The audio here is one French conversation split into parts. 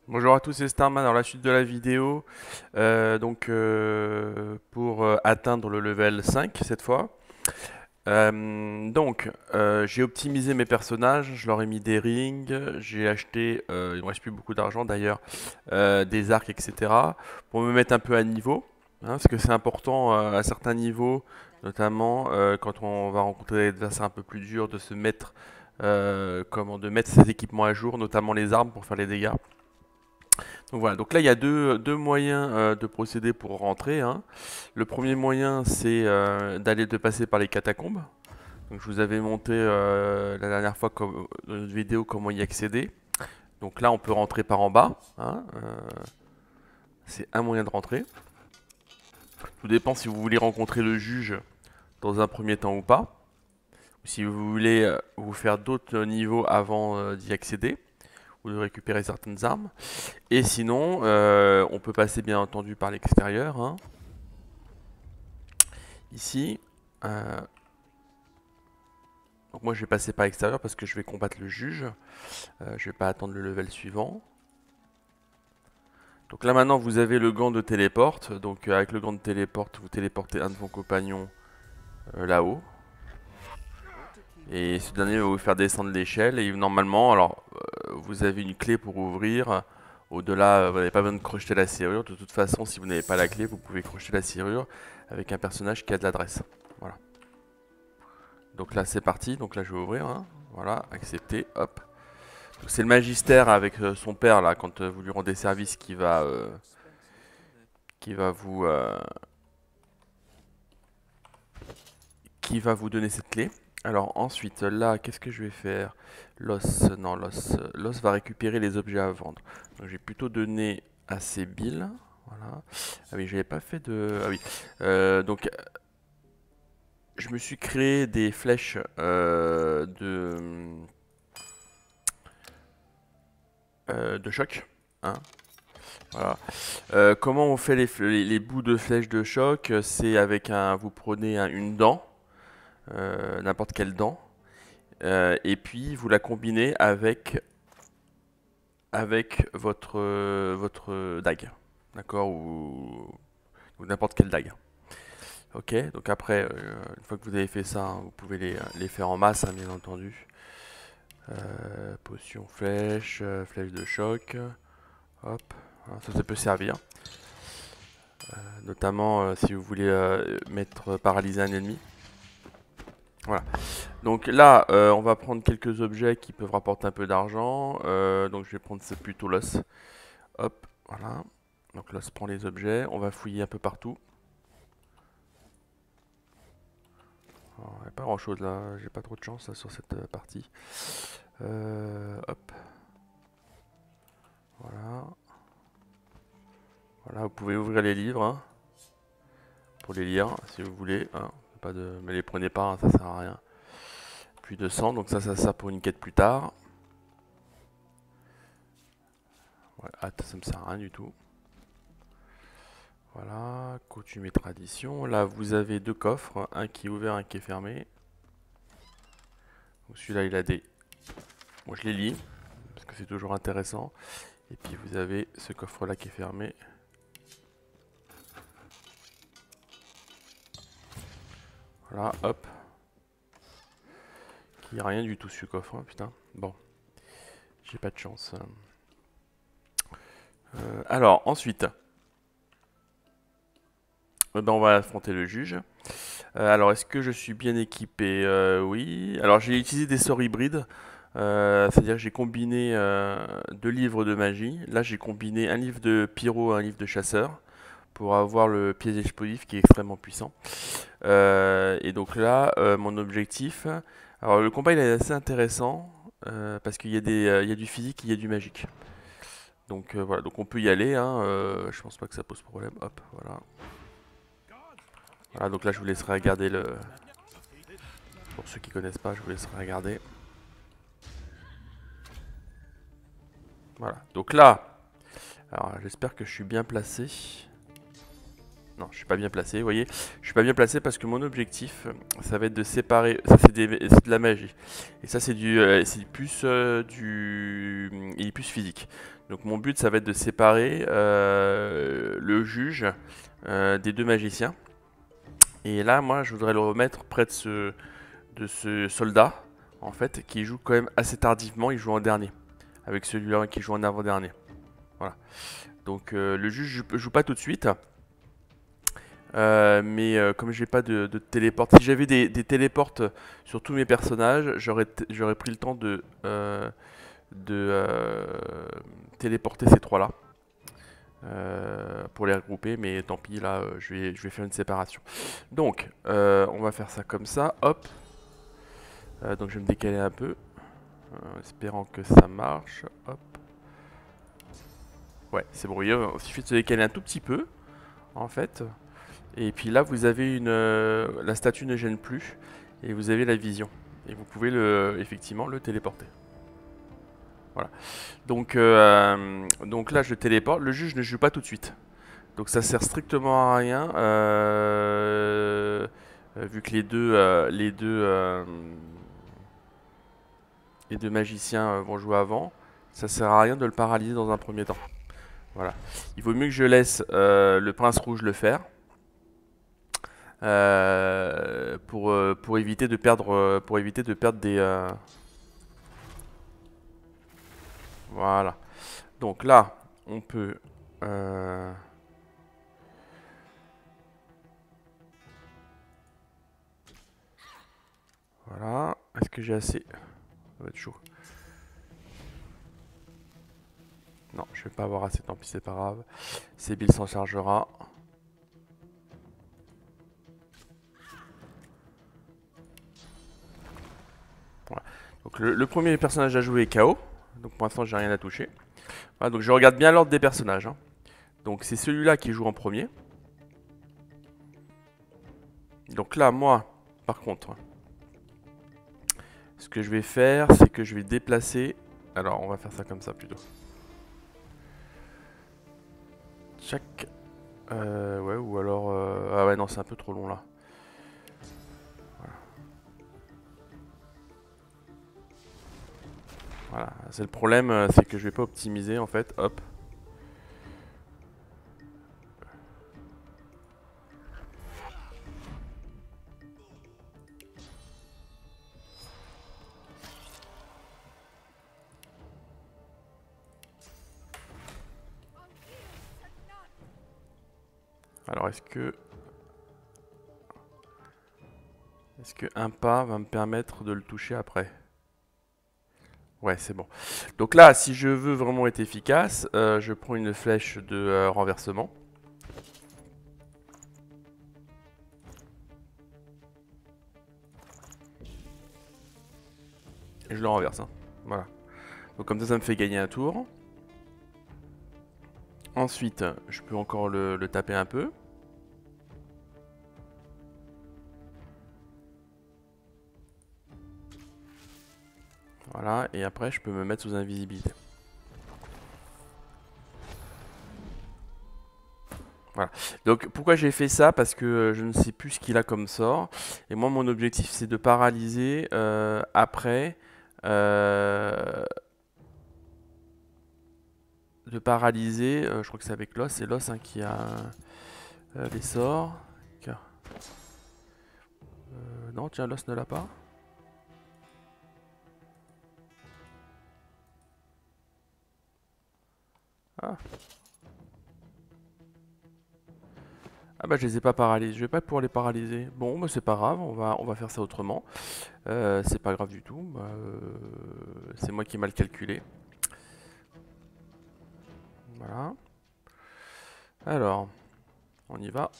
Bonjour à tous, c'est Starman. Dans la suite de la vidéo, pour atteindre le level 5 cette fois. J'ai optimisé mes personnages, je leur ai mis des rings, j'ai acheté, il me reste plus beaucoup d'argent d'ailleurs, des arcs, etc. pour me mettre un peu à niveau, hein, parce que c'est important à certains niveaux, notamment quand on va rencontrer des adversaires un peu plus durs, de se mettre, de mettre ses équipements à jour, notamment les armes pour faire les dégâts. Donc voilà, donc là il y a deux moyens de procéder pour rentrer, hein. Le premier moyen c'est de passer par les catacombes. Donc je vous avais monté la dernière fois dans une vidéo comment y accéder. Donc là on peut rentrer par en bas, hein, c'est un moyen de rentrer. Tout dépend si vous voulez rencontrer le juge dans un premier temps ou pas. Ou si vous voulez vous faire d'autres niveaux avant d'y accéder ou de récupérer certaines armes. Et sinon, on peut passer bien entendu par l'extérieur, hein. Ici, euh, donc moi je vais passer par l'extérieur parce que je vais combattre le juge. Je vais pas attendre le level suivant. Donc là maintenant vous avez le gant de téléporte. Donc avec le gant de téléporte, vous téléportez un de vos compagnons là-haut. Et ce dernier va vous faire descendre l'échelle. Et normalement, alors vous avez une clé pour ouvrir. Au-delà, vous n'avez pas besoin de crocheter la serrure. De toute façon, si vous n'avez pas la clé, vous pouvez crocheter la serrure avec un personnage qui a de l'adresse. Voilà. Donc là c'est parti, donc là je vais ouvrir, hein. Voilà, accepter, hop. C'est le magistère avec son père là, quand vous lui rendez service, qui va vous, qui va vous donner cette clé. Alors ensuite là, qu'est-ce que je vais faire? L'os, non l'os va récupérer les objets à vendre. Donc je vais plutôt donner à ces billes. Voilà. Ah oui, j'avais pas fait de, ah oui. Donc je me suis créé des flèches de choc, hein. Voilà. Comment on fait les bouts de flèches de choc? C'est avec vous prenez une dent, n'importe quelle dent, et puis vous la combinez avec votre dague, d'accord, ou n'importe quelle dague. Ok, donc après, une fois que vous avez fait ça, hein, vous pouvez les faire en masse, hein, bien entendu. Potion flèche, flèche de choc, hop, voilà, ça peut servir. Notamment si vous voulez mettre paralyser un ennemi. Voilà. Donc là, on va prendre quelques objets qui peuvent rapporter un peu d'argent. Donc je vais prendre plutôt l'os. Hop, voilà. Donc l'os prend les objets. On va fouiller un peu partout. Il n'y a pas grand chose là. J'ai pas trop de chance là, sur cette partie. Hop. Voilà. Voilà, vous pouvez ouvrir les livres, hein, pour les lire si vous voulez, hein. Pas de... Mais les prenez pas, hein, ça sert à rien. Puis de sang, donc ça sert pour une quête plus tard. Ouais, ça me sert à rien du tout. Voilà, coutume et tradition. Là, vous avez deux coffres, un qui est ouvert, un qui est fermé. Celui-là, il a des... Moi, je les lis, parce que c'est toujours intéressant. Et puis, vous avez ce coffre-là qui est fermé. Voilà, hop. Il n'y a rien du tout, ce coffre, hein, putain. Bon, j'ai pas de chance. Alors, ensuite, on va affronter le juge. Alors, est-ce que je suis bien équipé? Oui. Alors, j'ai utilisé des sorts hybrides. C'est-à-dire que j'ai combiné deux livres de magie. Là, j'ai combiné un livre de pyro et un livre de chasseur pour avoir le piège explosif qui est extrêmement puissant. Et donc là, mon objectif... Alors, le combat, il est assez intéressant parce qu'il y a il y a du physique, il y a du magique. Donc voilà, donc on peut y aller, hein, je pense pas que ça pose problème. Hop, voilà. Voilà, donc là, je vous laisserai regarder le... Pour ceux qui connaissent pas, je vous laisserai regarder. Voilà, donc là, alors j'espère que je suis bien placé. Non, je suis pas bien placé, vous voyez. Je suis pas bien placé parce que mon objectif, ça va être de séparer. Ça, c'est de la magie. Et ça, c'est plus il est plus physique. Donc mon but, ça va être de séparer le juge des deux magiciens. Et là, moi, je voudrais le remettre près de ce soldat, en fait, qui joue quand même assez tardivement. Il joue en dernier, avec celui-là qui joue en avant-dernier. Voilà. Donc le juge joue pas tout de suite. Mais comme j'ai pas de téléporte, si j'avais des téléportes sur tous mes personnages, j'aurais pris le temps de téléporter ces trois-là pour les regrouper, mais tant pis, là, je vais faire une séparation. Donc, on va faire ça comme ça, hop. Donc je vais me décaler un peu, espérant que ça marche, hop. Ouais, c'est bon, il suffit de se décaler un tout petit peu, en fait. Et puis là, vous avez la statue ne gêne plus et vous avez la vision. Et vous pouvez effectivement le téléporter. Voilà. Donc là, je téléporte. Le juge ne joue pas tout de suite. Donc ça sert strictement à rien. Vu que les deux magiciens vont jouer avant, ça sert à rien de le paralyser dans un premier temps. Voilà. Il vaut mieux que je laisse le prince rouge le faire. Pour éviter de perdre des voilà. Donc là, on peut voilà. Est-ce que j'ai assez? Ça va être chaud. Non, je vais pas avoir assez, tant pis, c'est pas grave. Bill s'en chargera. Voilà. Donc le premier personnage à jouer est KO. Donc pour l'instant, j'ai rien à toucher. Voilà, donc je regarde bien l'ordre des personnages. Hein. Donc c'est celui-là qui joue en premier. Donc là, moi, par contre, ce que je vais faire, c'est que je vais déplacer. Alors, on va faire ça comme ça plutôt. Chaque. Ouais, ou alors. Ah ouais, non, c'est un peu trop long là. Voilà. Voilà. C'est le problème, c'est que je vais pas optimiser en fait. Hop. Alors, est-ce que un pas va me permettre de le toucher après? Ouais, c'est bon. Donc là, si je veux vraiment être efficace, je prends une flèche de renversement. Et je le renverse. Hein. Voilà. Donc comme ça me fait gagner un tour. Ensuite, je peux encore le taper un peu. Voilà, et après je peux me mettre sous invisibilité. Voilà. Donc pourquoi j'ai fait ça? Parce que je ne sais plus ce qu'il a comme sort. Et moi mon objectif c'est de paralyser après. De paralyser, je crois que c'est avec l'os, c'est l'os hein, qui a les sorts. Non tiens l'os ne l'a pas. Ah. Ah bah je les ai pas paralysés, je vais pas pouvoir les paralyser. Bon bah c'est pas grave, on va faire ça autrement. C'est pas grave du tout, bah, c'est moi qui ai mal calculé. Voilà. Alors, on y va.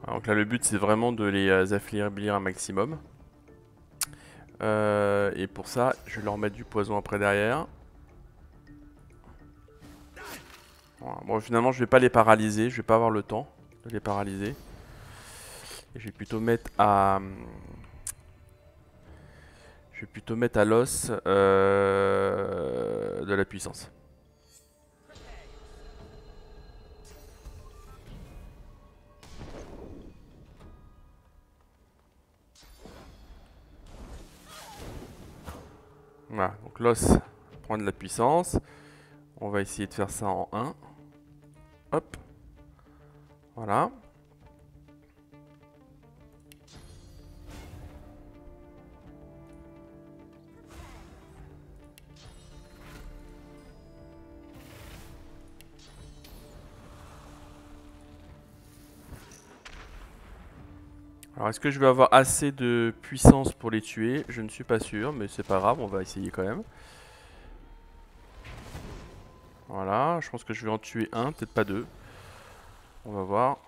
Donc là le but c'est vraiment de les affaiblir un maximum. Et pour ça, je vais leur mettre du poison après derrière. Voilà. Bon, finalement, je vais pas les paralyser. Je vais pas avoir le temps de les paralyser. Et je vais plutôt mettre à... Je vais plutôt mettre à l'os de la puissance. Voilà, donc l'os prend de la puissance. On va essayer de faire ça en 1. Hop. Voilà. Alors est-ce que je vais avoir assez de puissance pour les tuer? Je ne suis pas sûr, mais c'est pas grave, on va essayer quand même. Voilà, je pense que je vais en tuer un, peut-être pas deux. On va voir.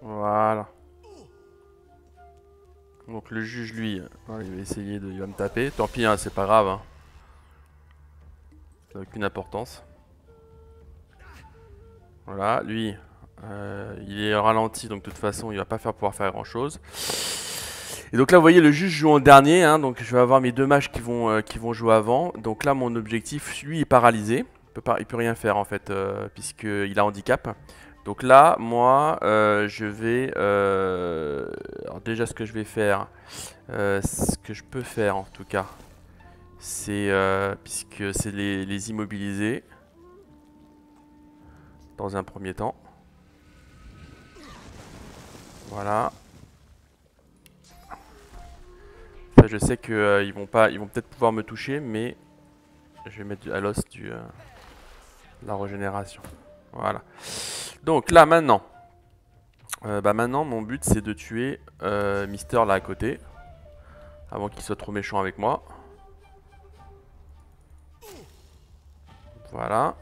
Voilà. Donc le juge, lui, il va essayer de... Il va me taper. Tant pis, hein, c'est pas grave. Hein. Ça n'a aucune importance. Voilà, lui, il est ralenti, donc de toute façon, il va pas pouvoir faire grand-chose. Et donc là, vous voyez, le juge joue en dernier, hein, donc je vais avoir mes deux mages qui vont jouer avant. Donc là, mon objectif, lui, est paralysé. Il peut rien faire, en fait, puisqu'il a handicap. Donc là, moi, je vais... alors déjà, ce que je vais faire, ce que je peux faire, en tout cas, c'est, puisque c'est les immobiliser, dans un premier temps. Voilà. Ça, je sais que ils vont peut-être pouvoir me toucher, mais je vais mettre à l'os la régénération. Voilà. Donc là maintenant, maintenant mon but c'est de tuer Mister là à côté, avant qu'il soit trop méchant avec moi. Voilà.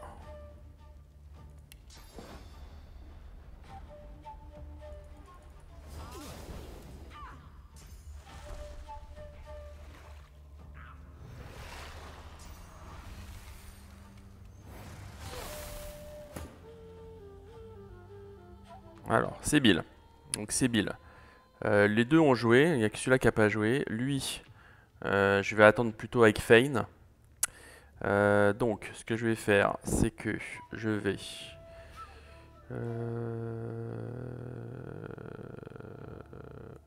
Alors, c'est Bill. Donc c'est Bill. Les deux ont joué, il n'y a que celui-là qui n'a pas joué. Lui, je vais attendre plutôt avec Fane. Donc, ce que je vais faire, c'est que je vais...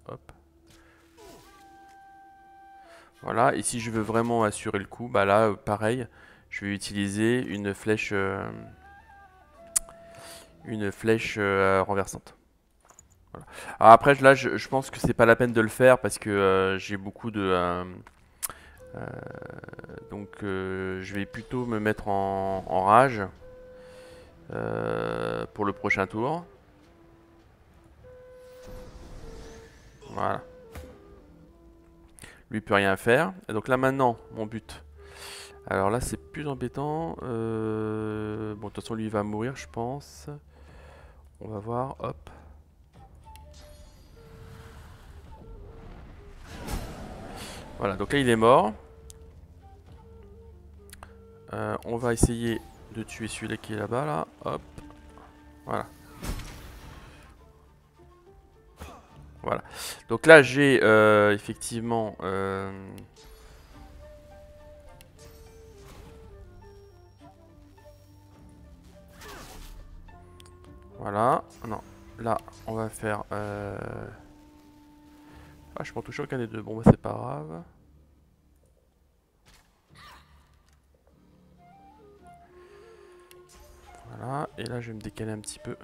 hop. Voilà, et si je veux vraiment assurer le coup, bah là, pareil, je vais utiliser une flèche renversante. Voilà. Alors après, là, je pense que c'est pas la peine de le faire parce que j'ai beaucoup de... donc, je vais plutôt me mettre en rage pour le prochain tour. Voilà. Lui peut rien faire. Et donc là maintenant, mon but. Alors là c'est plus embêtant. Bon de toute façon lui il va mourir je pense. On va voir, hop. Voilà, donc là il est mort. On va essayer de tuer celui-là qui est là-bas là. Hop. Voilà. Voilà. Donc là j'ai effectivement... voilà. Non. Là, on va faire... Ah, je prends toujours aucun des deux. Bon, bah, c'est pas grave. Voilà. Et là, je vais me décaler un petit peu.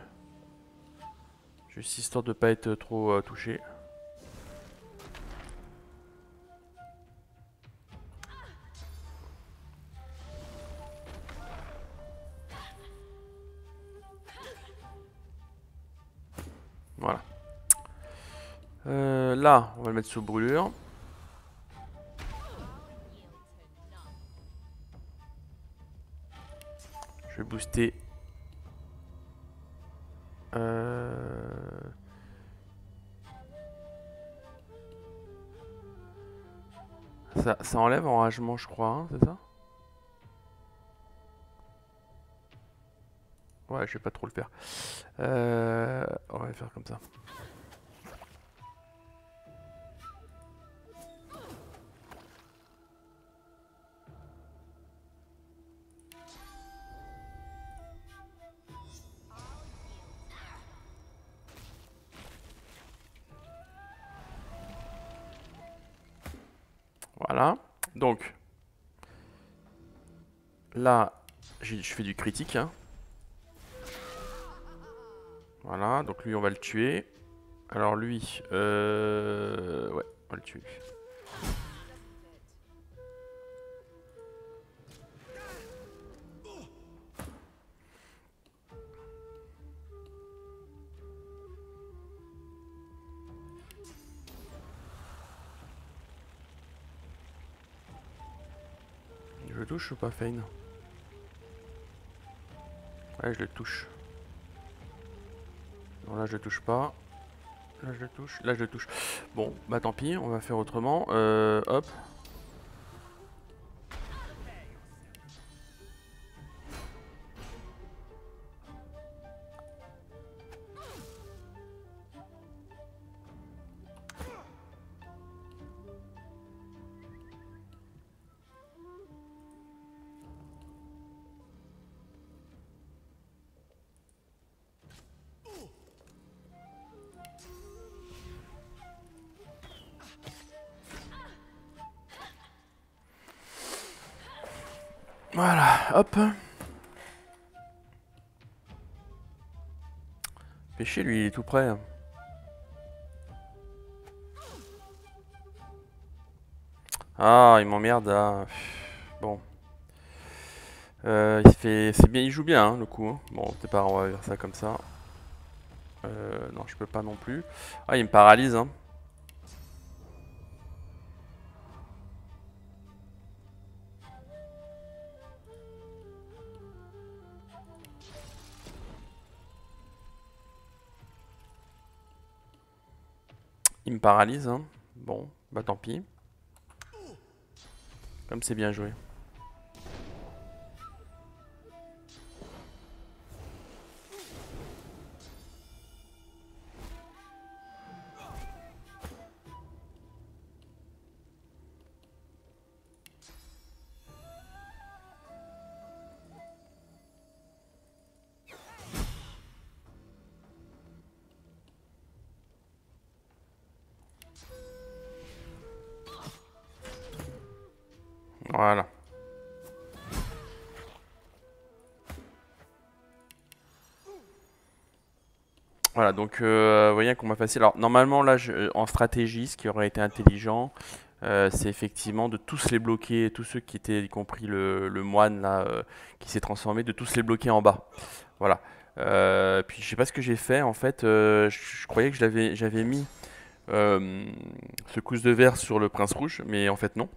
Juste histoire de pas être trop touché. Voilà. Là, on va le mettre sous brûlure. Je vais booster. Ça enlève enragement, je crois, hein, c'est ça? Ouais, je vais pas trop le faire. On va le faire comme ça. Voilà. Donc, là, je fais du critique, hein. Voilà, donc lui, on va le tuer. Alors lui, ouais, on va le tuer. Je le touche ou pas, Fane? Ouais, je le touche. Non, là, je le touche pas. Là, je le touche. Là, je le touche. Bon, bah tant pis, on va faire autrement. Hop. Voilà, hop. Fait chier, lui, il est tout prêt. Ah, il m'emmerde. Ah. Bon. C'est bien, il joue bien, hein, le coup, hein. Bon, c'est pas, on va faire ça comme ça. Non, je peux pas non plus. Ah, il me paralyse, hein. Il me paralyse, hein. Bon, bah tant pis. Comme c'est bien joué. Voilà. Voilà, donc vous voyez un combat facile. Alors normalement là, en stratégie, ce qui aurait été intelligent, c'est effectivement de tous les bloquer, tous ceux qui étaient, y compris le moine là, qui s'est transformé, de tous les bloquer en bas. Voilà. Puis je sais pas ce que j'ai fait en fait. Je croyais que j'avais mis secousse de verre sur le prince rouge, mais en fait non.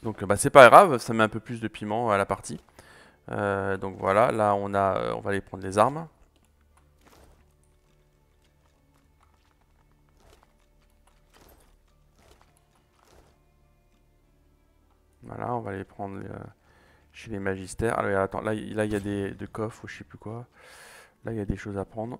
Donc bah c'est pas grave, ça met un peu plus de piment à la partie. Donc voilà, là on va aller prendre les armes. Voilà, on va les prendre chez les magistères. Alors attends, là il y a des coffres ou je sais plus quoi. Là il y a des choses à prendre.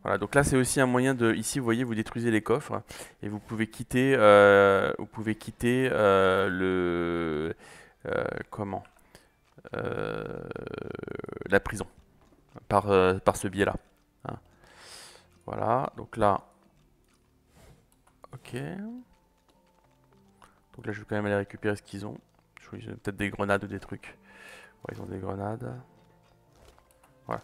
Voilà, donc là c'est aussi un moyen de. Ici vous voyez, vous détruisez les coffres et vous pouvez quitter, le. Comment euh, La prison par ce biais-là, hein. Voilà, donc là. Ok. Donc là je vais quand même aller récupérer ce qu'ils ont. Je vois, ils ont peut-être des grenades ou des trucs. Ouais, ils ont des grenades. Voilà.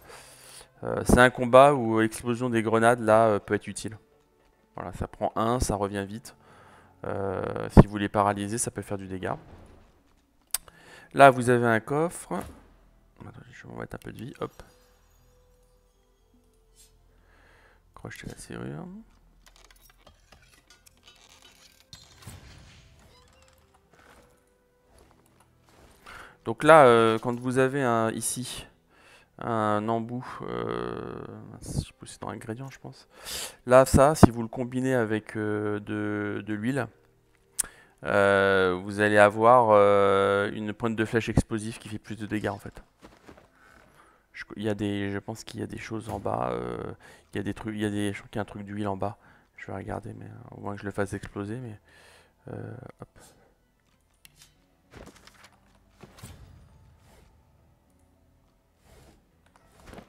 C'est un combat où l'explosion des grenades là peut être utile. Voilà, ça prend 1, ça revient vite. Si vous les paralysez, ça peut faire du dégât. Là, vous avez un coffre. Attends, je vais vous mettre un peu de vie. Hop. Crocheter la serrure. Donc là, quand vous avez ici un embout, je sais pas, c'est dans ingrédients, je pense. Là, ça, si vous le combinez avec de l'huile, vous allez avoir une pointe de flèche explosive qui fait plus de dégâts en fait. Je pense qu'il y a des choses en bas. Il y a des trucs, je crois qu'il y a un truc d'huile en bas. Je vais regarder, mais au moins que je le fasse exploser. Mais hop.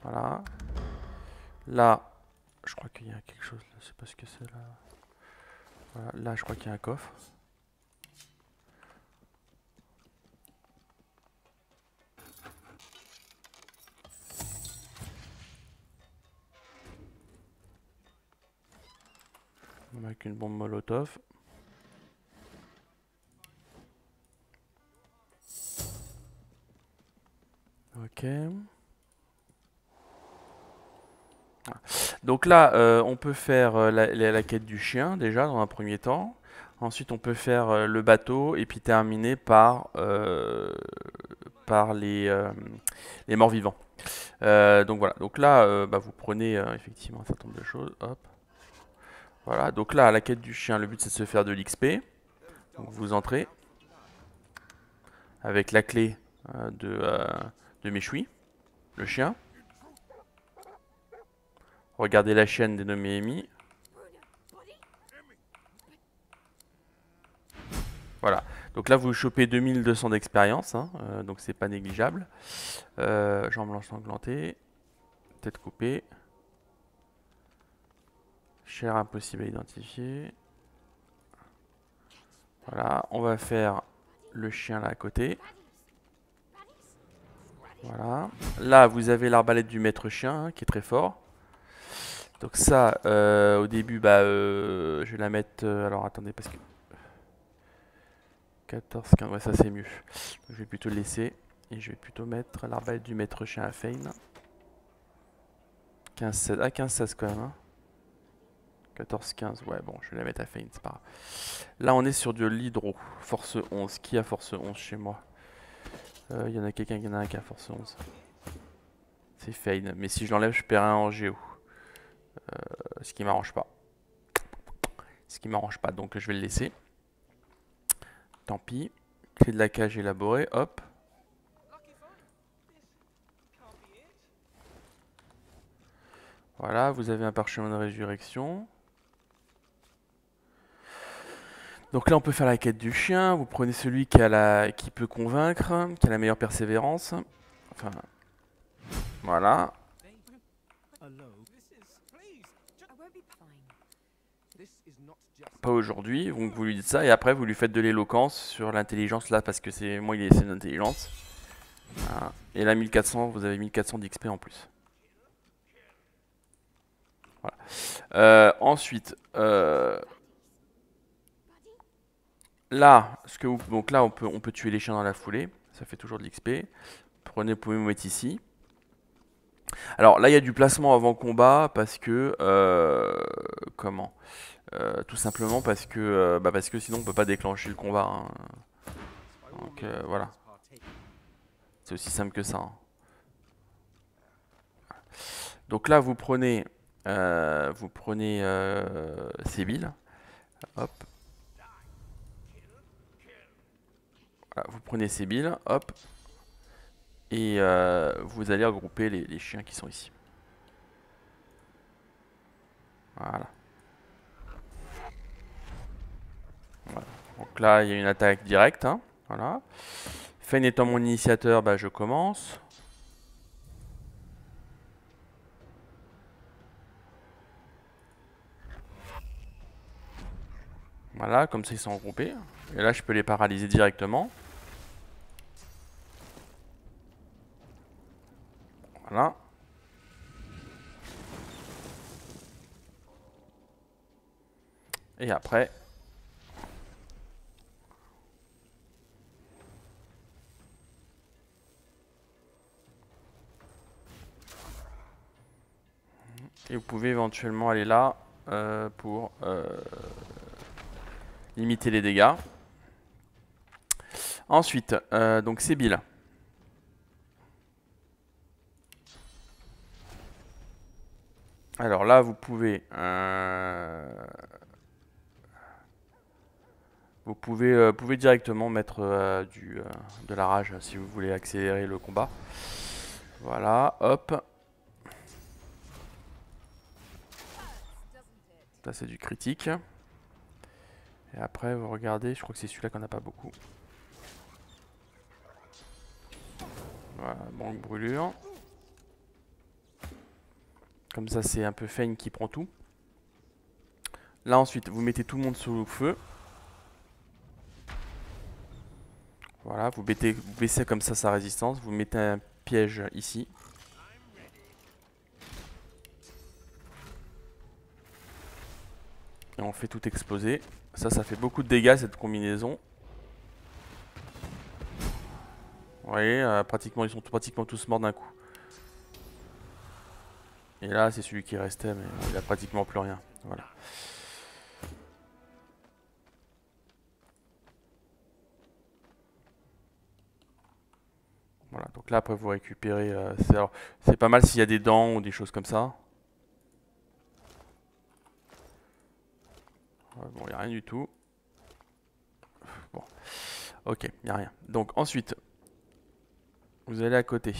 Voilà. Là, je crois qu'il y a quelque chose. Je sais pas ce que c'est là. Voilà. Là, je crois qu'il y a un coffre. Avec une bombe molotov. Ok. Donc là, on peut faire la quête du chien déjà dans un premier temps. Ensuite, on peut faire le bateau et puis terminer par les morts vivants. Donc voilà. Donc là, bah, vous prenez effectivement un certain nombre de choses. Hop. Voilà. Donc là, la quête du chien, le but c'est de se faire de l'XP. Donc vous entrez avec la clé de Méchoui, le chien. Regardez la chaîne dénommée Amy. Voilà. Donc là, vous chopez 2200 d'expérience, hein, donc c'est pas négligeable. Jambes ensanglantées, tête coupée, chair impossible à identifier. Voilà, on va faire le chien là à côté. Voilà. Là, vous avez l'arbalète du maître chien, hein, qui est très fort. Donc ça, au début, bah, je vais la mettre... alors attendez, parce que... 14, 15, ouais, ça c'est mieux. Donc, je vais plutôt le laisser. Et je vais plutôt mettre l'arbalète du maître chien à Fane. 15, 16, ah 15, 16 quand même, hein. 14, 15, ouais, bon, je vais la mettre à Fane, c'est pas grave. Là, on est sur de l'hydro, force 11. Qui a force 11 chez moi? Il y en a quelqu'un qui en a un qui a force 11. C'est Fane, mais si je l'enlève, je perds un en géo. Ce qui m'arrange pas. Ce qui m'arrange pas, donc je vais le laisser. Tant pis. Clé de la cage élaborée, hop. Voilà, vous avez un parchemin de résurrection. Donc là, on peut faire la quête du chien. Vous prenez celui qui peut convaincre, qui a la meilleure persévérance. Enfin, voilà. Pas aujourd'hui, donc vous lui dites ça et après vous lui faites de l'éloquence sur l'intelligence là parce que c'est moi il est une intelligence. Voilà. Et là 1400, vous avez 1400 d'XP en plus. Voilà. Ensuite, là, donc là on peut tuer les chiens dans la foulée, ça fait toujours de l'XP. Vous pouvez vous mettre ici. Alors là il y a du placement avant combat parce que comment tout simplement parce que sinon on peut pas déclencher le combat, hein. Donc voilà. C'est aussi simple que ça, hein. Donc là vous prenez Sébil. Hop. Voilà, vous prenez Sébil, hop. Et vous allez regrouper les chiens qui sont ici. Voilà. Voilà. Donc là il y a une attaque directe, hein. Voilà. Fane étant mon initiateur, bah, je commence. Voilà, comme ça ils sont regroupés. Et là je peux les paralyser directement. Voilà. Et après, et vous pouvez éventuellement aller là pour limiter les dégâts. Ensuite, donc Sébil. Alors là, vous pouvez Vous pouvez directement mettre de la rage si vous voulez accélérer le combat. Voilà, hop. Ça c'est du critique. Et après vous regardez, je crois que c'est celui-là qu'on n'a pas beaucoup. Voilà, manque brûlure. Comme ça c'est un peu Feigne qui prend tout. Là ensuite vous mettez tout le monde sous feu. Voilà, vous baissez comme ça sa résistance. Vous mettez un piège ici. Et on fait tout exploser. Ça fait beaucoup de dégâts cette combinaison. Vous voyez, pratiquement, ils sont pratiquement tous morts d'un coup. Et là, c'est celui qui restait, mais il a pratiquement plus rien. Voilà. Voilà, donc là, après, vous récupérez... c'est pas mal s'il y a des dents ou des choses comme ça. Bon, il n'y a rien du tout. Bon, ok, il n'y a rien. Donc ensuite, vous allez à côté.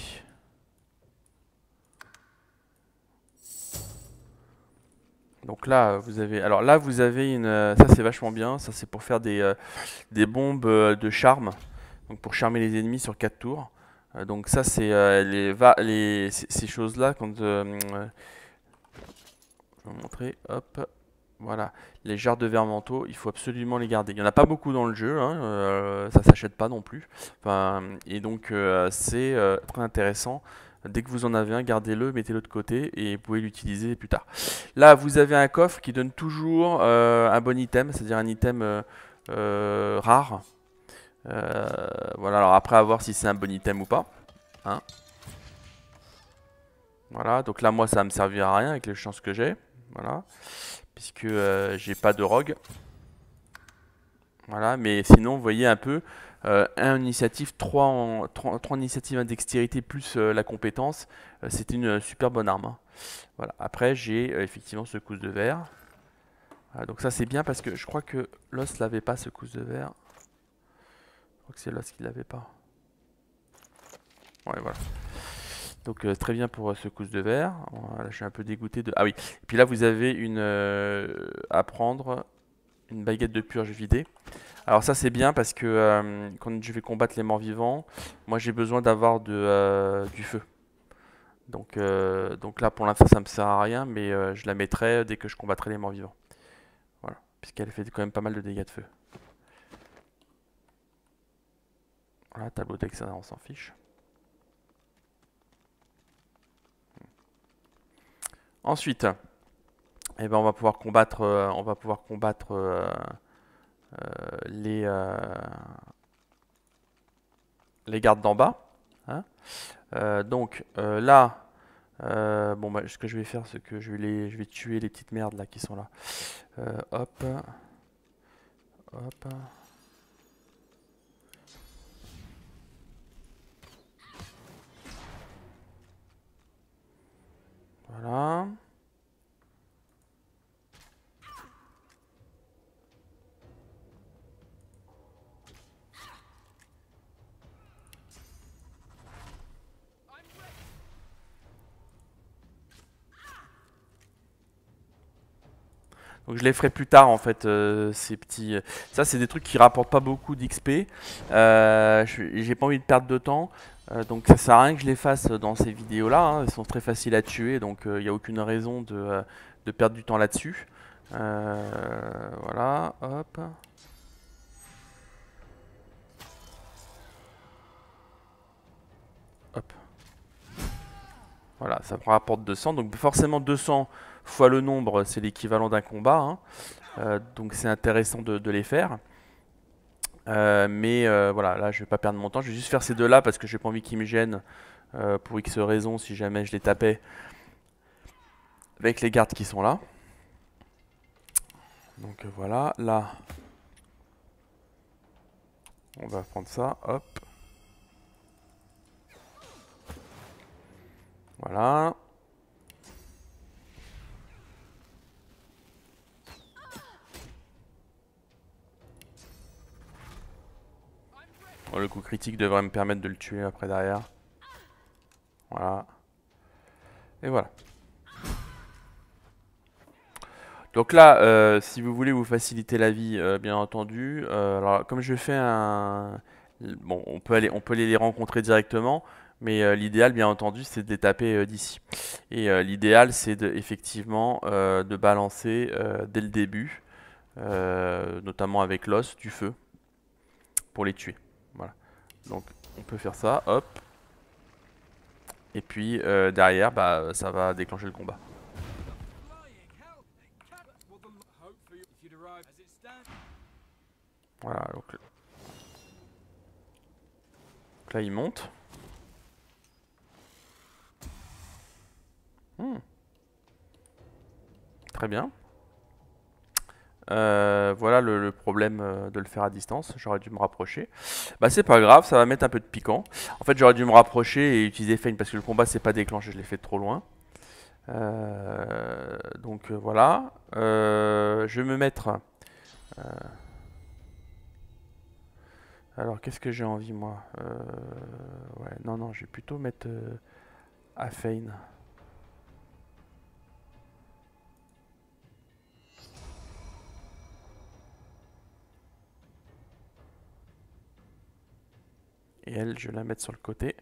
Donc là, vous avez... Alors là, vous avez une... ça, c'est vachement bien. Ça, c'est pour faire des bombes de charme. Donc pour charmer les ennemis sur 4 tours. Donc ça, c'est ces choses-là, quand... je vais vous montrer, hop... Voilà, les jarres de verre mentaux, il faut absolument les garder. Il n'y en a pas beaucoup dans le jeu, hein, ça s'achète pas non plus. Enfin, et donc c'est très intéressant. Dès que vous en avez un, gardez-le, mettez-le de côté et vous pouvez l'utiliser plus tard. Là, vous avez un coffre qui donne toujours un bon item, c'est-à-dire un item rare. Voilà, alors après à voir si c'est un bon item ou pas. Hein. Voilà, donc là moi ça va me servir à rien avec les chances que j'ai. Voilà. Puisque j'ai pas de rogue. Voilà, mais sinon, vous voyez un peu, 1 initiative, 3 initiatives en dextérité plus la compétence, c'était une super bonne arme. Hein. Voilà. Après, j'ai effectivement ce cousse de verre. Voilà, donc ça c'est bien parce que je crois que l'os l'avait pas ce cousse de verre. Je crois que c'est l'os qui l'avait pas. Ouais, voilà. Donc très bien pour ce cousse de verre. Voilà, je suis un peu dégoûté de... Ah oui, et puis là vous avez une à prendre une baguette de purge vidée. Alors ça c'est bien parce que quand je vais combattre les morts vivants, moi j'ai besoin d'avoir du feu. Donc là pour l'instant ça me sert à rien, mais je la mettrai dès que je combattrai les morts vivants. Voilà, puisqu'elle fait quand même pas mal de dégâts de feu. Voilà, tableau texte, on s'en fiche. Ensuite, eh ben, on va pouvoir combattre, les, les gardes d'en bas. Hein. Donc là, bon, bah, ce que je vais faire, c'est que je vais tuer les petites merdes là qui sont là. Hop, hop. Voilà. Donc je les ferai plus tard en fait, ces petits... Ça c'est des trucs qui rapportent pas beaucoup d'XP. J'ai pas envie de perdre de temps. Donc ça sert à rien que je les fasse dans ces vidéos là. Hein. Elles sont très faciles à tuer, donc il n'y a aucune raison de perdre du temps là-dessus. Voilà, hop. Hop. Voilà, ça me rapporte 200. Donc forcément 200 fois le nombre, c'est l'équivalent d'un combat. Hein. Donc c'est intéressant de les faire. Mais voilà, là je vais pas perdre mon temps. Je vais juste faire ces deux là parce que j'ai pas envie qu'ils me gênent pour X raisons si jamais je les tapais avec les gardes qui sont là. Donc voilà, là on va prendre ça, hop. Voilà. Bon, le coup critique devrait me permettre de le tuer après derrière. Voilà. Et voilà. Donc là, si vous voulez vous faciliter la vie, bien entendu, alors comme je fais un... Bon, on peut aller les rencontrer directement, mais l'idéal, bien entendu, c'est de les taper d'ici. Et l'idéal, c'est effectivement de balancer dès le début, notamment avec l'os, du feu, pour les tuer. Voilà. Donc on peut faire ça, hop. Et puis derrière, bah, ça va déclencher le combat. Voilà, donc là il monte. Très bien. Voilà le problème de le faire à distance. J'aurais dû me rapprocher. Bah c'est pas grave, ça va mettre un peu de piquant. En fait j'aurais dû me rapprocher et utiliser Feign parce que le combat c'est pas déclenché, je l'ai fait de trop loin. Donc voilà. Je vais me mettre... alors qu'est-ce que j'ai envie moi ouais, non, je vais plutôt mettre à Feign. Et elle, je vais la mettre sur le côté.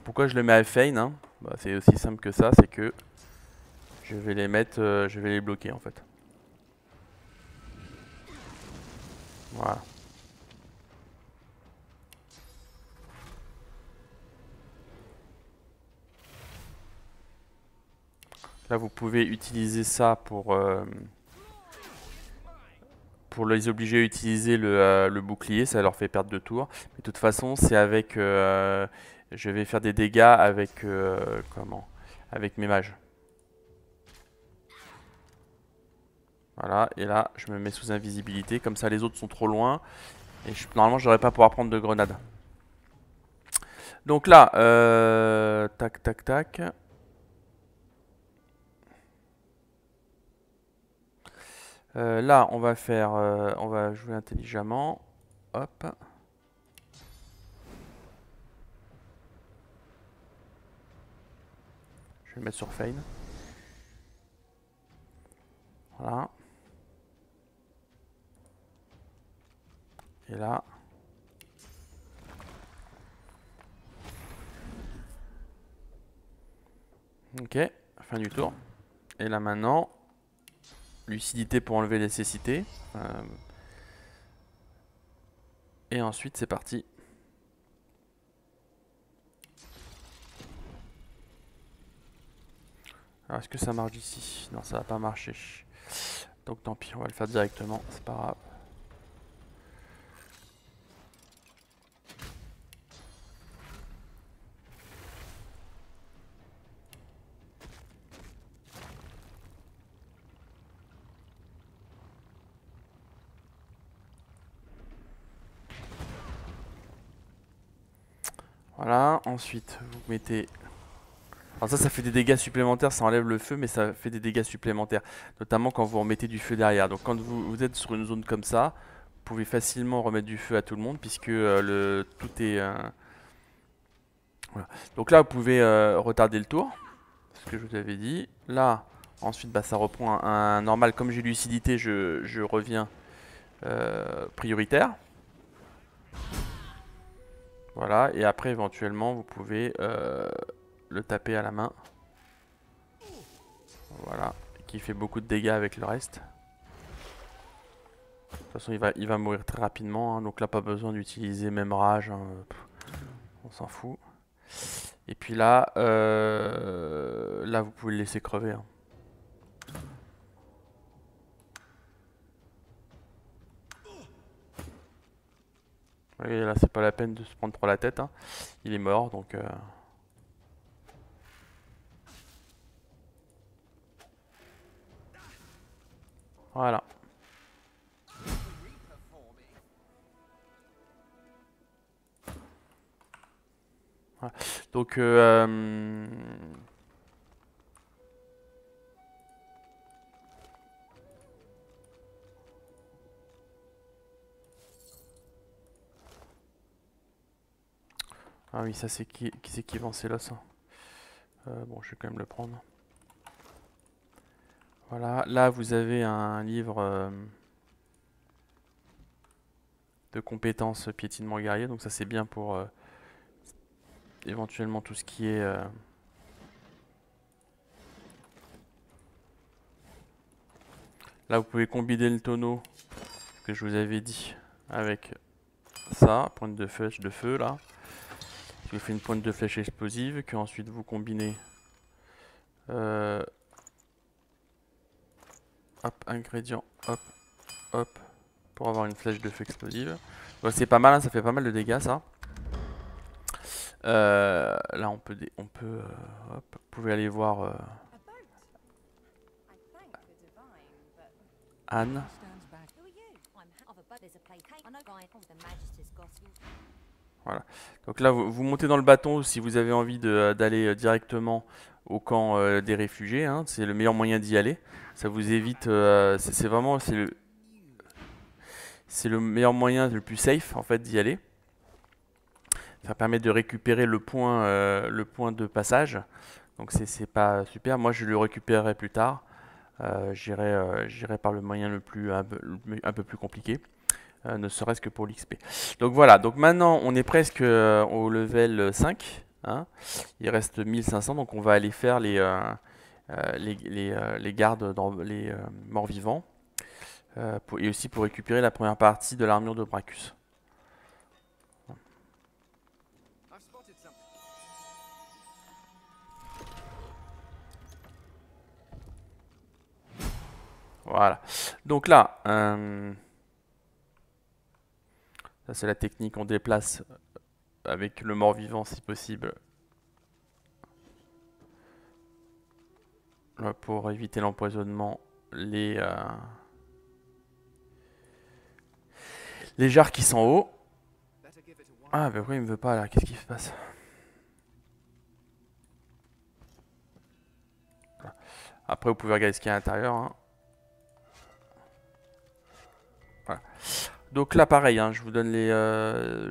Pourquoi je le mets à Feign hein, bah, c'est aussi simple que ça, c'est que je vais les mettre, je vais les bloquer en fait. Voilà. Là, vous pouvez utiliser ça pour les obliger à utiliser le bouclier, ça leur fait perdre 2 tours. Mais de toute façon, c'est avec... je vais faire des dégâts avec... comment? Avec mes mages. Voilà, et là, je me mets sous invisibilité. Comme ça, les autres sont trop loin. Et normalement, je devrais pas pouvoir prendre de grenade. Donc là, tac, tac, tac. Là, on va faire... on va jouer intelligemment. Hop. Je vais le mettre sur Feign. Voilà. Et là... ok, fin du tour. Et là maintenant, lucidité pour enlever les cécités. Et ensuite c'est parti. Alors est-ce que ça marche ici? Non, ça va pas marcher. Donc tant pis, on va le faire directement, c'est pas grave. Voilà, ensuite vous mettez... alors ça fait des dégâts supplémentaires, ça enlève le feu, mais ça fait des dégâts supplémentaires. Notamment quand vous remettez du feu derrière. Donc quand vous êtes sur une zone comme ça, vous pouvez facilement remettre du feu à tout le monde, puisque tout est... voilà. Donc là vous pouvez retarder le tour, ce que je vous avais dit. Là, ensuite bah, ça reprend un normal. Comme j'ai lucidité, je reviens prioritaire. Voilà, et après éventuellement vous pouvez le taper à la main. Voilà, qui fait beaucoup de dégâts avec le reste. De toute façon il va mourir très rapidement, hein, donc là pas besoin d'utiliser même rage, hein, on s'en fout. Et puis là, là vous pouvez le laisser crever. Hein. Oui, là c'est pas la peine de se prendre trop la tête, hein. Il est mort donc... voilà. Donc, ah oui, ça c'est qui c'est qui vend ces ça. Bon, je vais quand même le prendre. Voilà, là vous avez un livre de compétences piétinement guerrier, donc ça c'est bien pour éventuellement tout ce qui est... Là vous pouvez combiner le tonneau que je vous avais dit avec ça, pointe de flèche de feu là. Qui vous fait une pointe de flèche explosive que ensuite vous combinez. Hop, ingrédient, hop, hop, pour avoir une flèche de feu explosive. Donc c'est pas mal, hein, ça fait pas mal de dégâts ça. Là on peut, hop, vous pouvez aller voir Anne. Voilà. Donc là vous montez dans le bâton si vous avez envie d'aller directement au camp des réfugiés, hein. C'est le meilleur moyen d'y aller. Ça vous évite, c'est vraiment c'est le meilleur moyen, le plus safe en fait d'y aller. Ça permet de récupérer le point de passage. Donc c'est pas super. Moi je le récupérerai plus tard. J'irai par le moyen un peu plus compliqué. Ne serait-ce que pour l'XP. Donc voilà, donc maintenant on est presque au level 5. Hein. Il reste 1500, donc on va aller faire les gardes dans les morts-vivants. Et aussi pour récupérer la première partie de l'armure de Brachus. Voilà. Donc là, ça c'est la technique, on déplace avec le mort-vivant si possible. Là, pour éviter l'empoisonnement, les jarres qui sont en haut. Ah bah pourquoi il me veut pas là? Qu'est-ce qui se passe? Après vous pouvez regarder ce qu'il y a à l'intérieur. Hein. Voilà. Donc là pareil, hein, je vous donne les...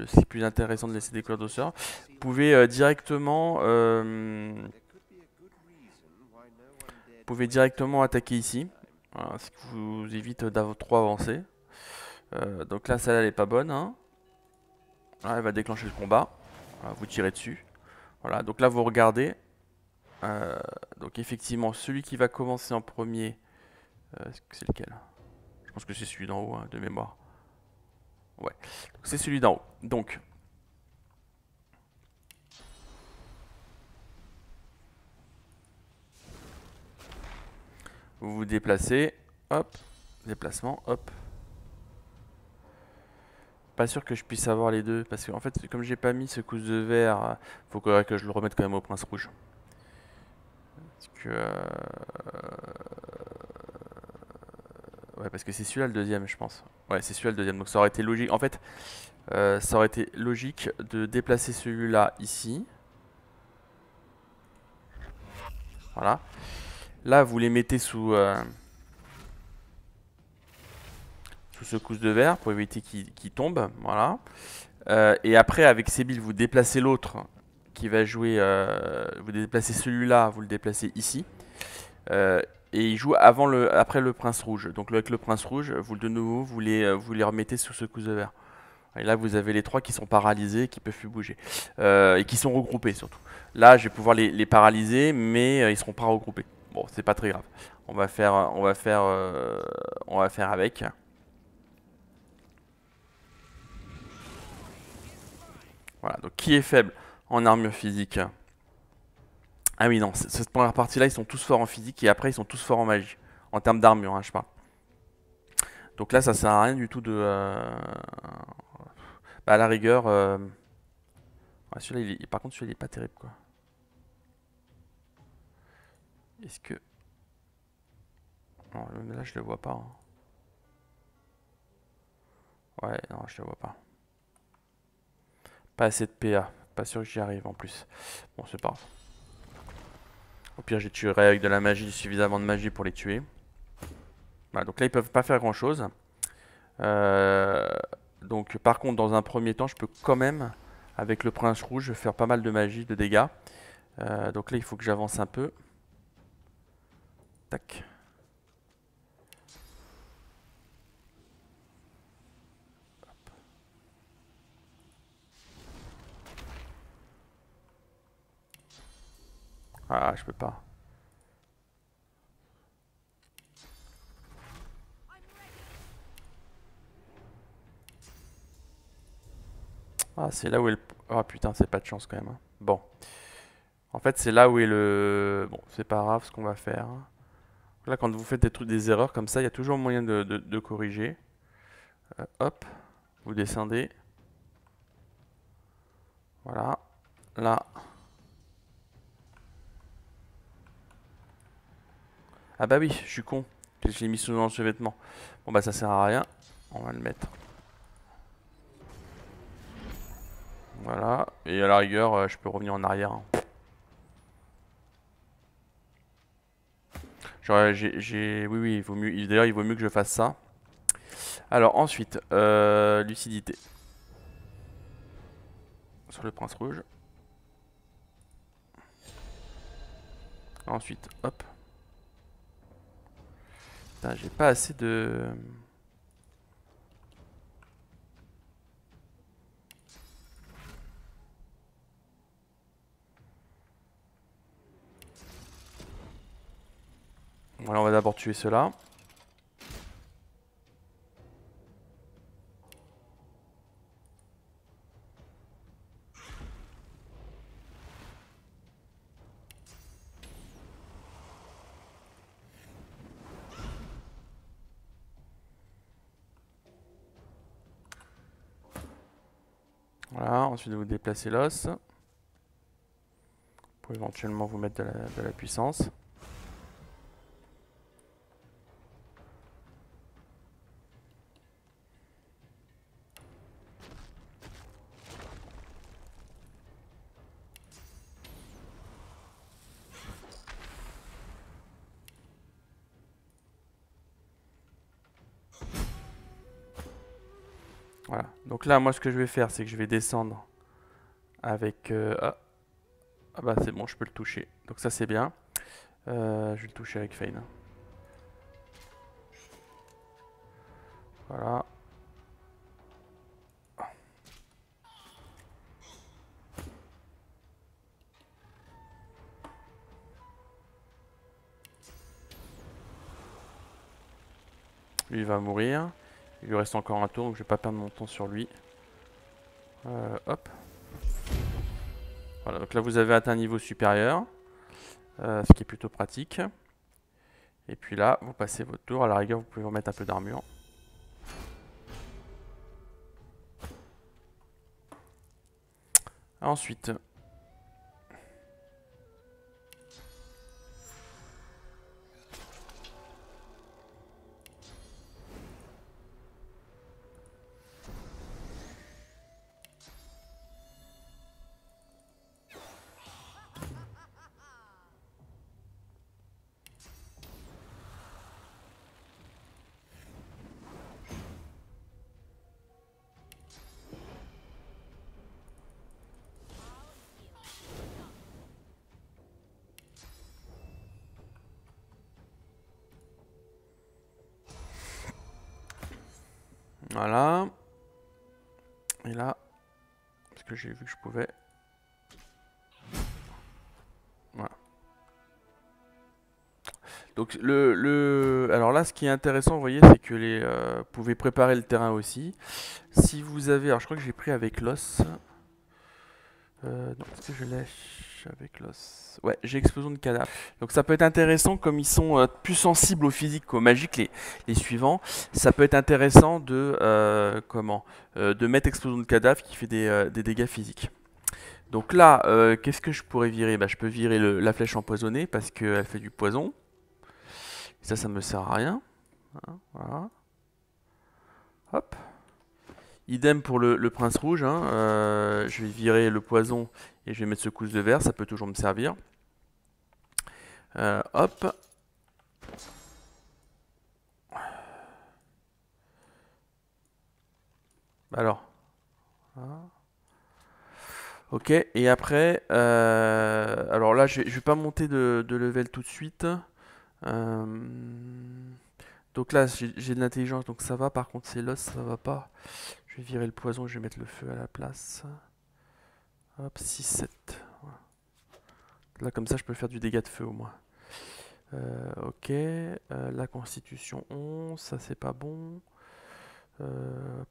c'est plus intéressant de laisser des couleurs d'osseur. Vous pouvez directement... attaquer ici. Voilà, ce qui vous évite d'avoir trop avancé. Donc là celle-là elle est pas bonne. Hein. Là, elle va déclencher le combat. Voilà, vous tirez dessus. Voilà, donc là vous regardez. Donc effectivement celui qui va commencer en premier... c'est lequel? Je pense que c'est celui d'en haut, hein, de mémoire. Ouais, c'est celui d'en haut. Donc, vous vous déplacez. Hop, déplacement, hop. Pas sûr que je puisse avoir les deux. Parce que, en fait, comme j'ai pas mis ce couche de verre, faut que je le remette quand même au prince rouge. Parce que... ouais, parce que c'est celui-là le deuxième, je pense. Ouais, c'est celui-là le deuxième. Donc ça aurait été logique. En fait, ça aurait été logique de déplacer celui-là ici. Voilà. Là, vous les mettez sous ce couche de verre pour éviter qu'il tombe. Voilà. Et après, avec Sébil, vous déplacez l'autre qui va jouer. Vous déplacez celui-là, vous le déplacez ici. Et il joue après le prince rouge. Donc avec le prince rouge, de nouveau, vous les remettez sous ce couche de verre. Et là, vous avez les trois qui sont paralysés, qui peuvent plus bouger. Et qui sont regroupés surtout. Là, je vais pouvoir les paralyser, mais ils seront pas regroupés. Bon, c'est pas très grave. On va faire avec. Voilà, donc qui est faible en armure physique? Ah oui, non, cette première partie-là, ils sont tous forts en physique et après, ils sont tous forts en magie. En termes d'armure, hein, je parle. Donc là, ça sert à rien du tout de... Bah, à la rigueur... Ouais, celui-là, par contre, celui-là, il est pas terrible, quoi. Est-ce que... Non, là, je le vois pas. Hein. Ouais, non, je le vois pas. Pas assez de PA. pas sûr que j'y arrive en plus. Bon, c'est pas grave. Au pire, je les tuerai avec de la magie, suffisamment de magie pour les tuer. Voilà, donc là, ils peuvent pas faire grand chose. Donc, par contre, dans un premier temps, je peux quand même, avec le prince rouge, faire pas mal de magie, de dégâts. Donc là, il faut que j'avance un peu. Tac. Ah, je peux pas. Ah, c'est là où est le... Ah putain, c'est pas de chance quand même, hein. Bon. En fait, c'est là où est le... Bon, c'est pas grave ce qu'on va faire. Là, quand vous faites des erreurs comme ça, il y a toujours moyen de corriger. Hop, vous descendez. Voilà. Là. Ah bah oui, je suis con. Je l'ai mis sous l'enchevêtrement. Bon bah ça sert à rien. On va le mettre. Voilà. Et à la rigueur, je peux revenir en arrière, hein. Oui, oui, il vaut mieux. D'ailleurs, il vaut mieux que je fasse ça. Alors ensuite, lucidité. Sur le prince rouge. Ensuite, hop. Putain, j'ai pas assez de... Voilà, on va d'abord tuer ceux-là. Voilà, ensuite vous déplacez l'os. Vous pouvez éventuellement vous mettre de la puissance. Voilà. Donc là, moi, ce que je vais faire, c'est que je vais descendre avec... Ah bah c'est bon, je peux le toucher. Donc ça, c'est bien. Je vais le toucher avec Fane. Voilà. Lui, il va mourir. Il lui reste encore un tour, donc je vais pas perdre mon temps sur lui. Hop. Voilà, donc là, vous avez atteint un niveau supérieur. Ce qui est plutôt pratique. Et puis là, vous passez votre tour. À la rigueur, vous pouvez remettre un peu d'armure. Ensuite, voilà. Et là, parce que j'ai vu que je pouvais. Voilà. Donc alors là, ce qui est intéressant, vous voyez, c'est que vous pouvez préparer le terrain aussi. Si vous avez, alors je crois que j'ai pris avec l'os. Non, est-ce que je lèche avec l'os? Ouais, j'ai explosion de cadavre. Donc ça peut être intéressant, comme ils sont plus sensibles au physique qu'au magique, les suivants. Ça peut être intéressant de mettre explosion de cadavre qui fait des dégâts physiques. Donc là, qu'est-ce que je pourrais virer? Bah, je peux virer la flèche empoisonnée parce qu'elle fait du poison. Ça me sert à rien. Hein, voilà. Hop. Idem pour le prince rouge, hein. Je vais virer le poison et je vais mettre secousse de verre, ça peut toujours me servir. Hop. Alors. Voilà. Ok, et après, alors là, je vais pas monter de level tout de suite. Donc là, j'ai de l'intelligence, donc ça va. Par contre, c'est l'os, ça va pas. Je vais virer le poison, je vais mettre le feu à la place. Hop, 6, 7. Voilà. Là, comme ça, je peux faire du dégât de feu au moins. Ok, la constitution 11, ça c'est pas bon. Euh,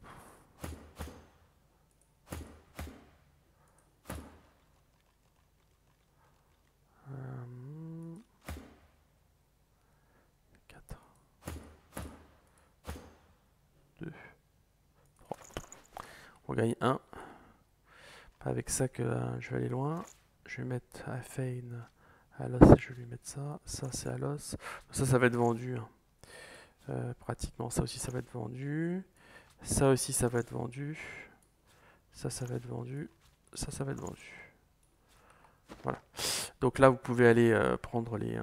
4, 2, 3. On gagne 1. Pas avec ça que je vais aller loin. Je vais mettre à Fane à l'os et je vais lui mettre ça. Ça c'est à l'os. Ça va être vendu. Hein. Pratiquement ça aussi ça va être vendu. Ça aussi ça va être vendu. Ça va être vendu. Ça va être vendu. Voilà. Donc là vous pouvez aller prendre les...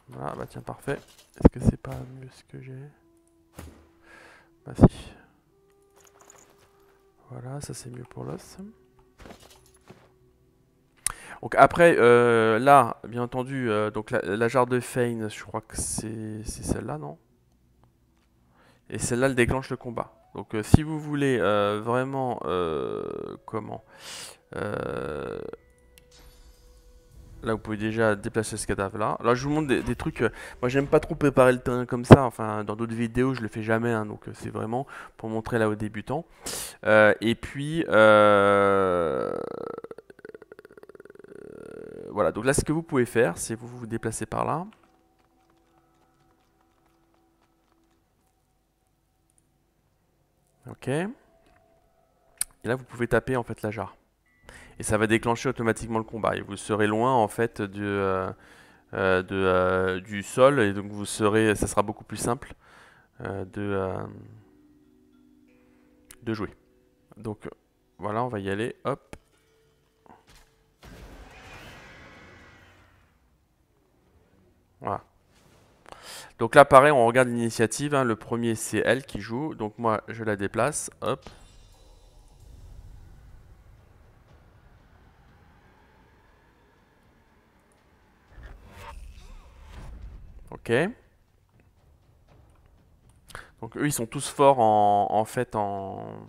Voilà, bah tiens, parfait. Est-ce que c'est pas mieux ce que j'ai? Bah si. Voilà, ça c'est mieux pour l'os. Donc après, là, bien entendu, donc la jarre de Fane, je crois que c'est celle-là, non? Et celle-là, elle déclenche le combat. Donc si vous voulez vraiment... comment Là, vous pouvez déjà déplacer ce cadavre-là. Là, je vous montre des trucs... moi, j'aime pas trop préparer le terrain comme ça. Enfin, dans d'autres vidéos, je le fais jamais. Hein, donc c'est vraiment pour montrer là aux débutants. Et puis... voilà, donc là ce que vous pouvez faire, c'est vous vous déplacez par là. Ok. Et là vous pouvez taper en fait la jarre. Et ça va déclencher automatiquement le combat. Et vous serez loin en fait du sol. Et donc vous serez, ça sera beaucoup plus simple de jouer. Donc voilà, on va y aller. Hop. Voilà. Donc là pareil, on regarde l'initiative. Hein. Le premier c'est elle qui joue. Donc moi je la déplace. Hop. Ok. Donc eux ils sont tous forts en fait en...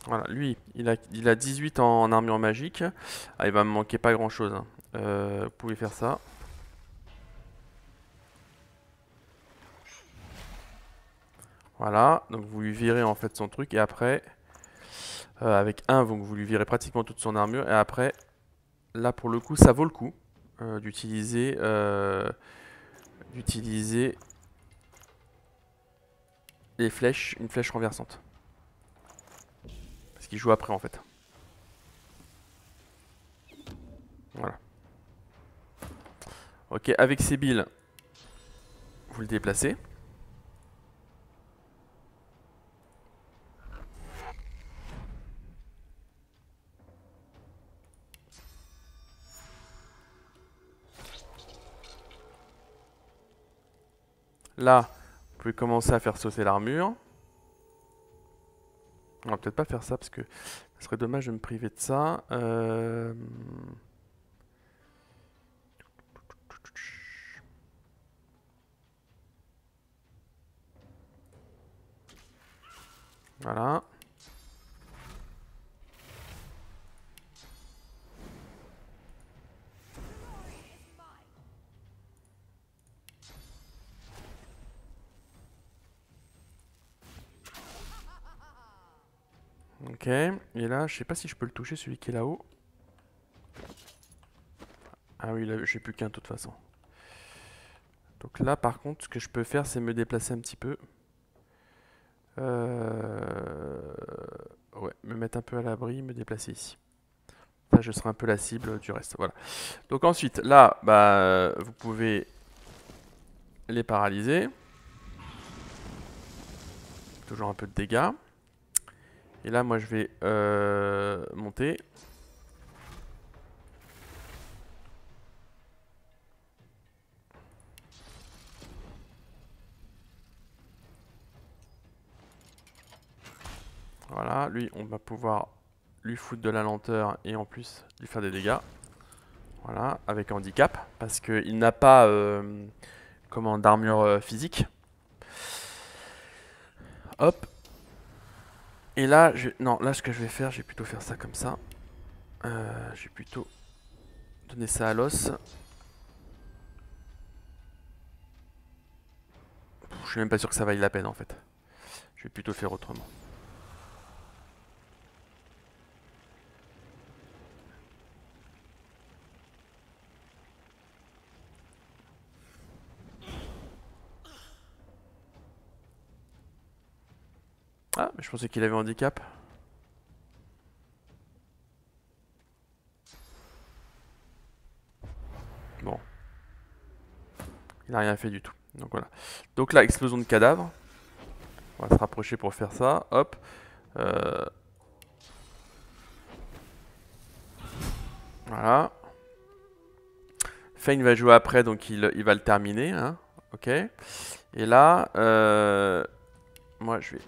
Voilà, lui, il a 18 en armure magique. Ah, il va me manquer pas grand chose. Hein. Vous pouvez faire ça. Voilà, donc vous lui virez en fait son truc et après, avec un, donc vous lui virez pratiquement toute son armure et après, là pour le coup, ça vaut le coup d'utiliser les flèches, une flèche renversante. Parce qu'il joue après en fait. Voilà. Ok, avec ses billes, vous le déplacez. Là, vous pouvez commencer à faire sauter l'armure. On va peut-être pas faire ça parce que ce serait dommage de me priver de ça. Voilà. Ok, et là, je sais pas si je peux le toucher, celui qui est là-haut. Ah oui, là, j'ai plus qu'un de toute façon. Donc là, par contre, ce que je peux faire, c'est me déplacer un petit peu. Ouais, me mettre un peu à l'abri, me déplacer ici. Ça, je serai un peu la cible du reste. Voilà. Donc ensuite, là, bah, vous pouvez les paralyser. Toujours un peu de dégâts. Et là, moi, je vais monter. Voilà, lui, on va pouvoir lui foutre de la lenteur et en plus lui faire des dégâts. Voilà, avec handicap, parce qu'il n'a pas comment, d'armure physique. Hop. Et là, non, là, ce que je vais faire, je vais plutôt faire ça comme ça. Je vais plutôt donner ça à l'os. Je suis même pas sûr que ça vaille la peine en fait. Je vais plutôt faire autrement. Ah, mais je pensais qu'il avait un handicap. Bon. Il n'a rien fait du tout. Donc voilà. Donc là, explosion de cadavres. On va se rapprocher pour faire ça. Hop. Voilà. Fane va jouer après, donc il va le terminer. Hein. Ok. Et là, moi je vais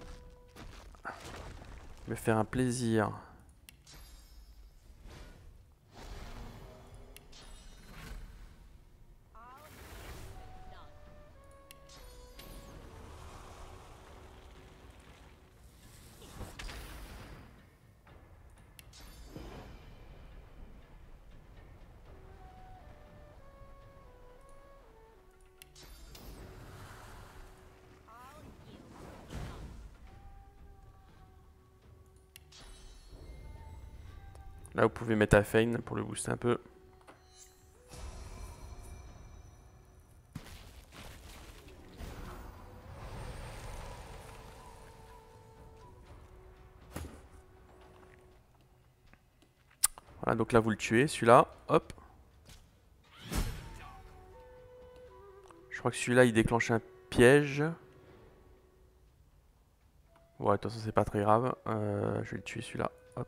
me faire un plaisir. Là, vous pouvez mettre à Fane pour le booster un peu. Voilà, donc là, vous le tuez, celui-là. Hop. Je crois que celui-là, il déclenche un piège. Ouais, de toute façon, c'est pas très grave. Je vais le tuer, celui-là. Hop.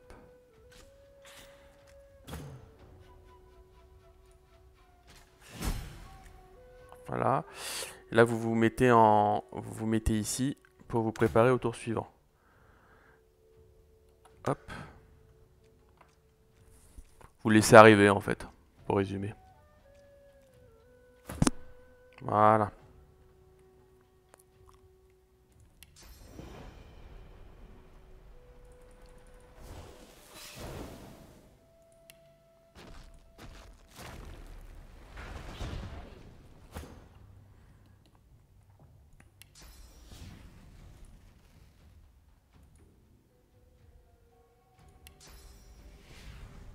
Voilà. Et là, vous vous mettez ici pour vous préparer au tour suivant. Hop. Vous laissez arriver, en fait, pour résumer. Voilà.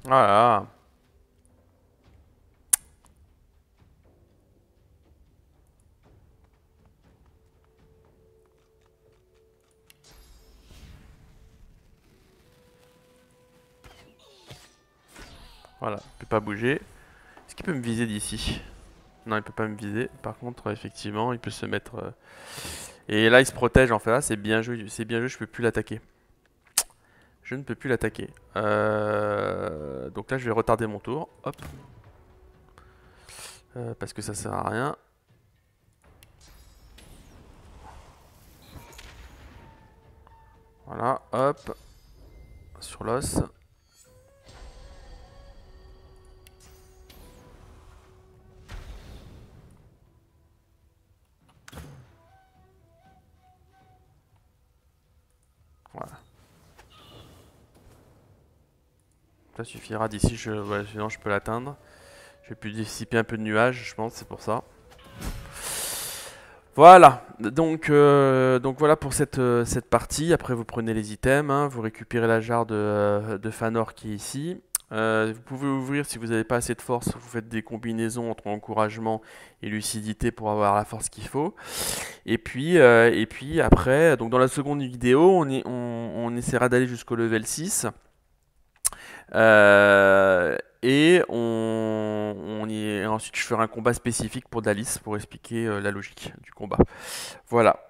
Voilà. Voilà, il peut pas bouger. Est-ce qu'il peut me viser d'ici? Non, il peut pas me viser. Par contre, effectivement, il peut se mettre... Et là, il se protège en fait. Ah, c'est bien joué, je peux plus l'attaquer. Je ne peux plus l'attaquer. Donc là, je vais retarder mon tour. Hop. Parce que ça sert à rien. Voilà, hop. Sur l'os. Voilà. Ça suffira d'ici, ouais, sinon je peux l'atteindre. Je vais plus dissiper un peu de nuages, je pense, c'est pour ça. Voilà, donc voilà pour cette partie. Après, vous prenez les items, hein, vous récupérez la jarre de Fanor qui est ici. Vous pouvez ouvrir si vous n'avez pas assez de force, vous faites des combinaisons entre encouragement et lucidité pour avoir la force qu'il faut. Et puis après, donc dans la seconde vidéo, on essaiera d'aller jusqu'au level 6. Ensuite, je ferai un combat spécifique pour Dalice pour expliquer la logique du combat. Voilà.